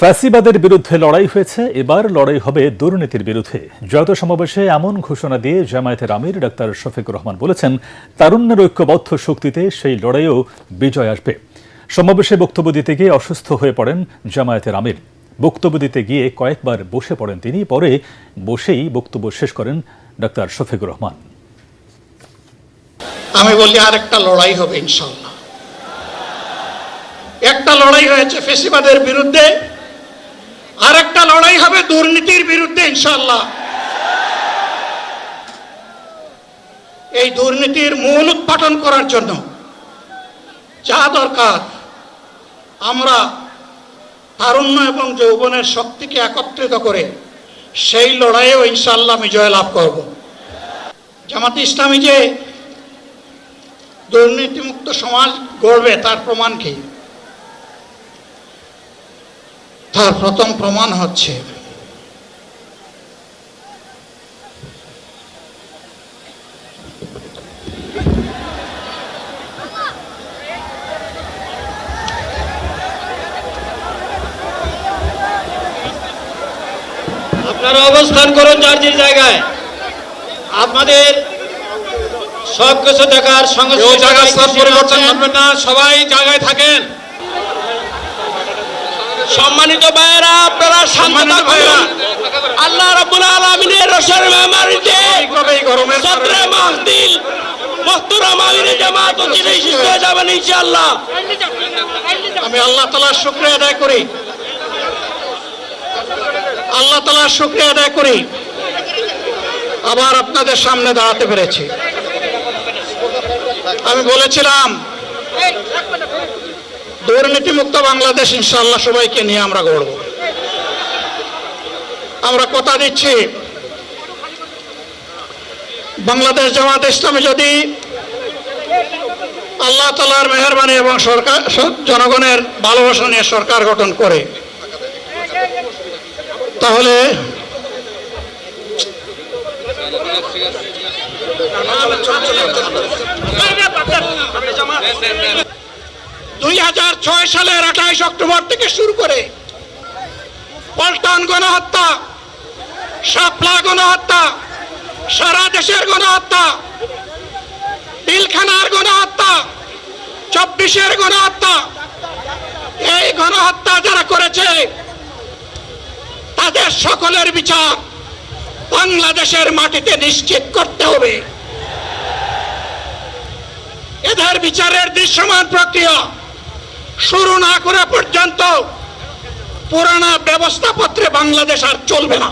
ফ্যাসিবাদের বিরুদ্ধে লড়াই হয়েছে, এবার লড়াই হবে দুর্নীতির বিরুদ্ধে। জাতীয় সমাবেশে এমন ঘোষণা দিয়ে জামায়াতের আমির ডাক্তার শফিকুর রহমান বলেছেন, তারুণ্যের ঐক্যবদ্ধ শক্তিতে সেই লড়াইয়েও বিজয় আসবে। সমাবেশে বক্তব্য দিতে গিয়ে অসুস্থ হয়ে পড়েন জামায়াতের আমির। বক্তব্য দিতে গিয়ে কয়েকবার বসে পড়েন তিনি, পরে বসেই বক্তব্য শেষ করেন ডাক্তার শফিকুর রহমান। আমি বলি আরেকটা লড়াই হবে ইনশাআল্লাহ। একটা লড়াই হয়েছে ফ্যাসিবাদের বিরুদ্ধে, আরেকটা লড়াই হবে দুর্নীতির বিরুদ্ধে ইনশাআল্লাহ। এই দুর্নীতির মূল উৎপাটন করার জন্য যা দরকার, আমরা তারুণ্য এবং যৌবনের শক্তিকে একত্রিত করে সেই লড়াইয়েও ইনশাআল্লাহ বিজয় লাভ করব। জামাতে ইসলামী যে দুর্নীতিমুক্ত সমাজ গড়বে তার প্রমাণ কি? তার প্রথম প্রমাণ হচ্ছে আপনারা অবস্থান করুন যার যে জায়গায়। আপনাদের সব কিছু দেখার সঙ্গে পরিবর্তন করবেন না, সবাই জায়গায় থাকেন। সম্মানিত ভাইয়েরা, আপনারা শান্ত থাকুন। আল্লাহ রাব্বুল আলামিনের রসের মেহমানিতে সদরে মাহদিল মুহতারাম আমির জামাত ও চিরাই সুস্থ হয়ে যাবেন ইনশাআল্লাহ। আমি আল্লাহ তাআলার শুকরিয়া আদায় করি, আল্লাহ তাআলার শুকরিয়া আদায় করি আবার আপনাদের সামনে দাঁড়াতে পেরেছি। আমি বলেছিলাম দুর্নীতিমুক্ত বাংলাদেশ ইনশাআল্লাহ সবাইকে নিয়ে আমরা গড়ব। আমরা কথা দিচ্ছি, বাংলাদেশ জামাত ইসলামী যদি আল্লাহ তাআলার মেহেরবানি এবং সরকার জনগণের ভালোবাসা নিয়ে সরকার গঠন করে, তাহলে 2006 সালের 28 অক্টোবর থেকে শুরু করে পল্টন গণহত্যা, শাপলা গণহত্যা, সারা দেশের গণহত্যা, পিলখানার গণহত্যা, 24-এর গণহত্যা, এই গণহত্যা যারা করেছে তাদের সকলের বিচার বাংলাদেশের মাটিতে নিশ্চিত করতে হবে। এদের বিচারের দৃশ্যমান প্রক্রিয়া শুরু না করা পর্যন্ত পুরানা ব্যবস্থাপত্রে বাংলাদেশ আর চলবে না।